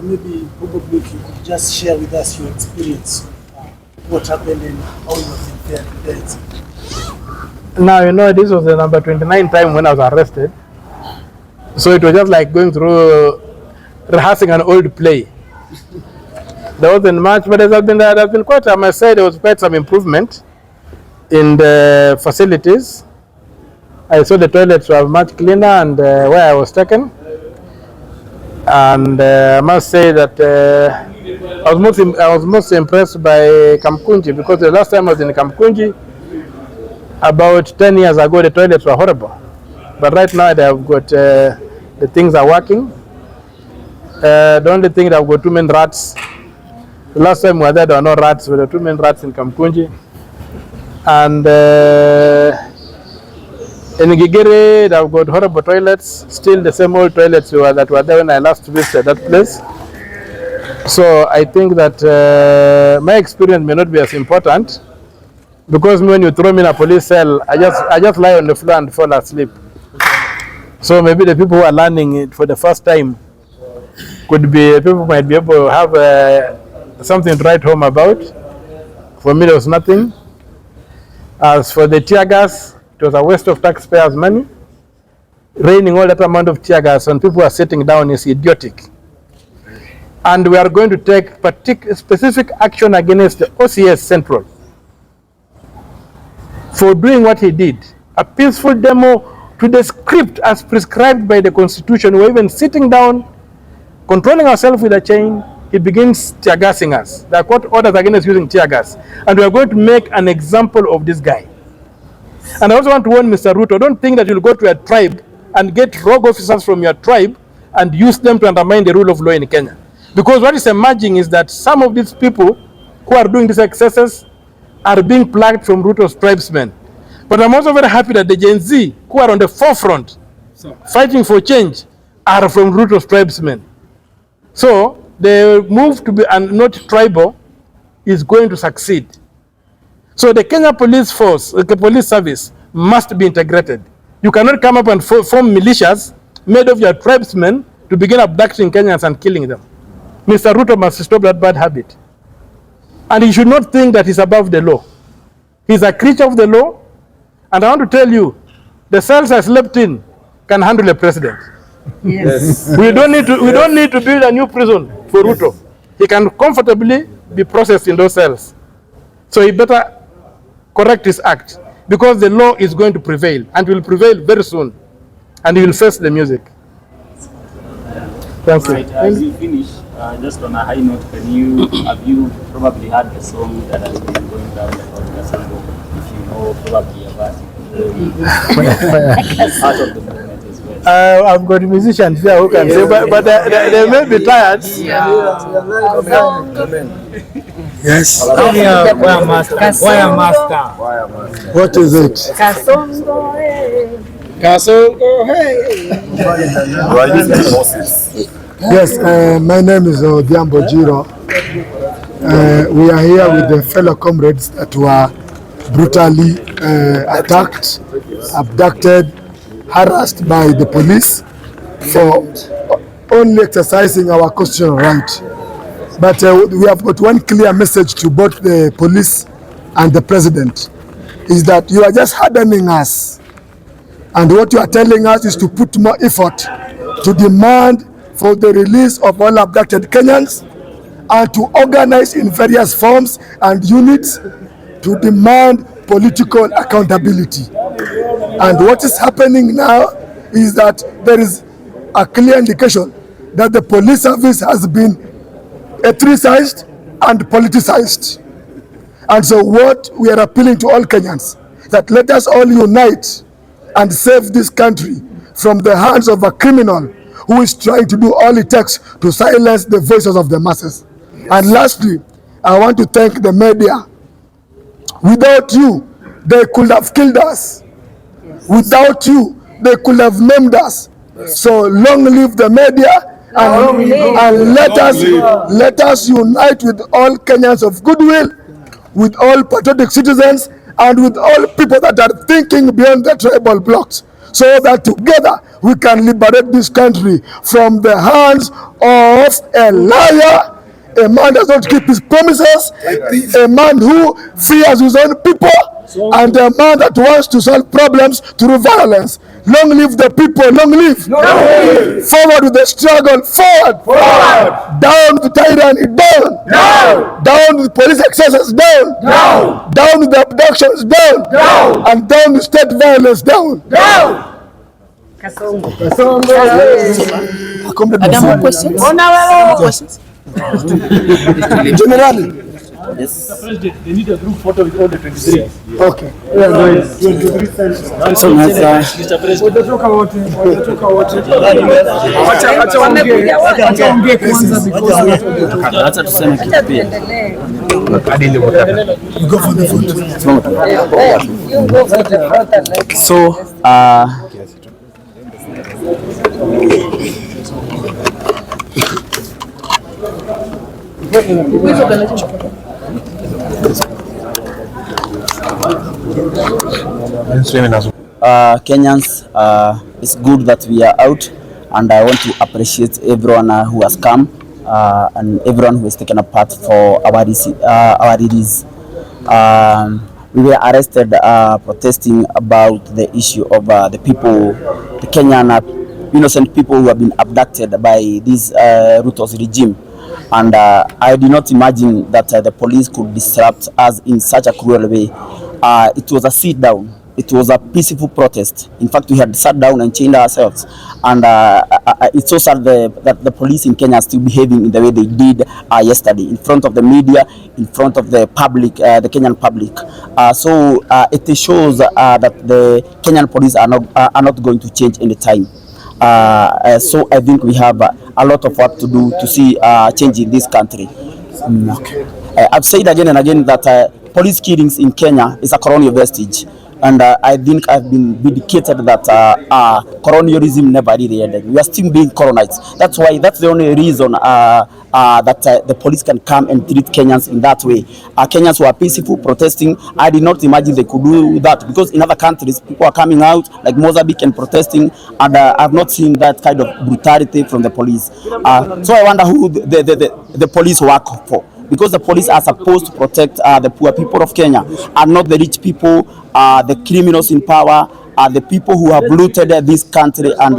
maybe probably if you could just share with us your experience, what happened and how you have been there. Now, you know, this was the number 29 time when I was arrested. So it was just like going through rehearsing an old play. There wasn't much, but there has been quite, I must say, there was quite some improvement in the facilities. I saw the toilets were much cleaner and where I was taken. And I must say that I was most impressed by Kamkunji, because the last time I was in Kamkunji, about 10 years ago, the toilets were horrible. But right now they have got, the things are working. The only thing, they have got too many rats. The last time we were there were no rats, there were too many rats in Kamkunji. And in Gigiri, they have got horrible toilets, still the same old toilets that were there when I last visited that place. So I think that my experience may not be as important, because when you throw me in a police cell, I just lie on the floor and fall asleep. So maybe the people who are learning it for the first time people might be able to have something to write home about. For me, there was nothing. As for the tear gas, it was a waste of taxpayers' money. Raining all that amount of tear gas and people are sitting down is idiotic. And we are going to take specific action against the OCS Central for doing what he did. A peaceful demo to the script as prescribed by the Constitution. We're even sitting down, controlling ourselves with a chain. He begins tear gassing us. There are court orders against using tear gas. And we are going to make an example of this guy. And I also want to warn Mr. Ruto, don't think that you'll go to a tribe and get rogue officers from your tribe and use them to undermine the rule of law in Kenya. Because what is emerging is that some of these people who are doing these excesses are being plucked from Ruto's tribesmen. But I'm also very happy that the Gen Z who are on the forefront fighting for change are from Ruto's tribesmen. So the move to be not tribal is going to succeed. So the Kenya police force, the police service, must be integrated. You cannot come up and form militias made of your tribesmen to begin abducting Kenyans and killing them. Mr. Ruto must stop that bad habit. And he should not think that he's above the law. He's a creature of the law. And I want to tell you, the cells I slept in can handle a president. Yes. We don't need to build a new prison for Ruto. He can comfortably be processed in those cells. So he better correct his act, because the law is going to prevail and will prevail very soon, and he will face the music. Thank you. Right, as you finish, just on a high note, have you probably heard the song that has been going around about Kasango? If you know, probably a verse, part of the movement as well. I've got musicians here who can say, but they may be tired. Yes. Choir master. What is it? Kasongo, hey. Yes, my name is Odhiambo Jiro. We are here with the fellow comrades that were brutally attacked, abducted, harassed by the police for only exercising our constitutional right. But we have got one clear message to both the police and the president, is that you are just hardening us. And what you are telling us is to put more effort to demand for the release of all abducted Kenyans and to organize in various forms and units to demand political accountability. And what is happening now is that there is a clear indication that the police service has been ethnicized and politicized. And so what we are appealing to all Kenyans, that let us all unite and save this country from the hands of a criminal who is trying to do all it takes to silence the voices of the masses. And lastly, I want to thank the media. Without you, they could have killed us. Without you, they could have maimed us. So long live the media, and let us unite with all Kenyans of goodwill, with all patriotic citizens, and with all people that are thinking beyond the tribal blocks, so that together we can liberate this country from the hands of a liar, a man does not keep his promises, a man who fears his own people, and a man that wants to solve problems through violence. Long live the people, long live. Forward with the struggle, forward. Down to tyranny, down. Down to police excesses, down. Down to the abductions, down. And down to state violence, down. Questions? Generally. Yes. President, they need a group photo with all the 23. Okay. So Mr. President. acha tuseme kitu pia. You go for the photo. So Kenyans, it's good that we are out, and I want to appreciate everyone who has come and everyone who has taken a part for our release. We were arrested protesting about the issue of the people, the Kenyan innocent people who have been abducted by this Ruto's regime. And I did not imagine that the police could disrupt us in such a cruel way. It was a sit down. It was a peaceful protest. In fact, we had sat down and chained ourselves. And it's so sad that the police in Kenya are still behaving in the way they did yesterday, in front of the media, in front of the public, the Kenyan public. So it shows that the Kenyan police are not going to change any time. So I think we have a lot of work to do to see change in this country. Okay. I've said again and again that police killings in Kenya is a colonial vestige. And I think I've been vindicated that colonialism never really ended. We are still being colonized. That's the only reason that the police can come and treat Kenyans in that way. Kenyans were peaceful, protesting. I did not imagine they could do that, because in other countries, people are coming out, like Mozambique, and protesting, and I've not seen that kind of brutality from the police. So I wonder who the police work for. Because the police are supposed to protect the poor people of Kenya, and not the rich people, the criminals in power, the people who have looted this country and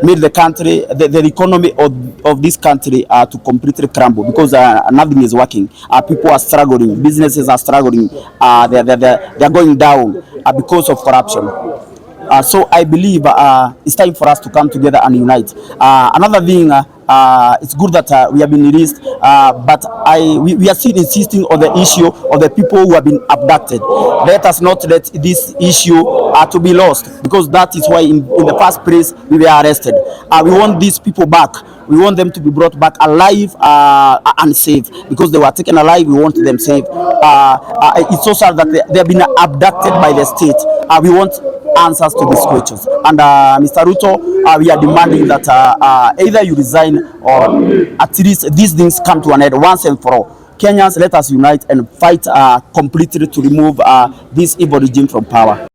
made the country, the economy of this country to completely crumble, because nothing is working. People are struggling, businesses are struggling, they're going down because of corruption. So I believe it's time for us to come together and unite. Another thing, it's good that we have been released, but we are still insisting on the issue of the people who have been abducted. Let us not let this issue to be lost, because that is why in the first place we were arrested. We want these people back. We want them to be brought back alive and safe, because they were taken alive. We want them safe. It's so sad that they have been abducted by the state. We want answers to these questions. And Mr. Ruto, we are demanding that either you resign, or at least these things come to an end once and for all. Kenyans, let us unite and fight completely to remove this evil regime from power.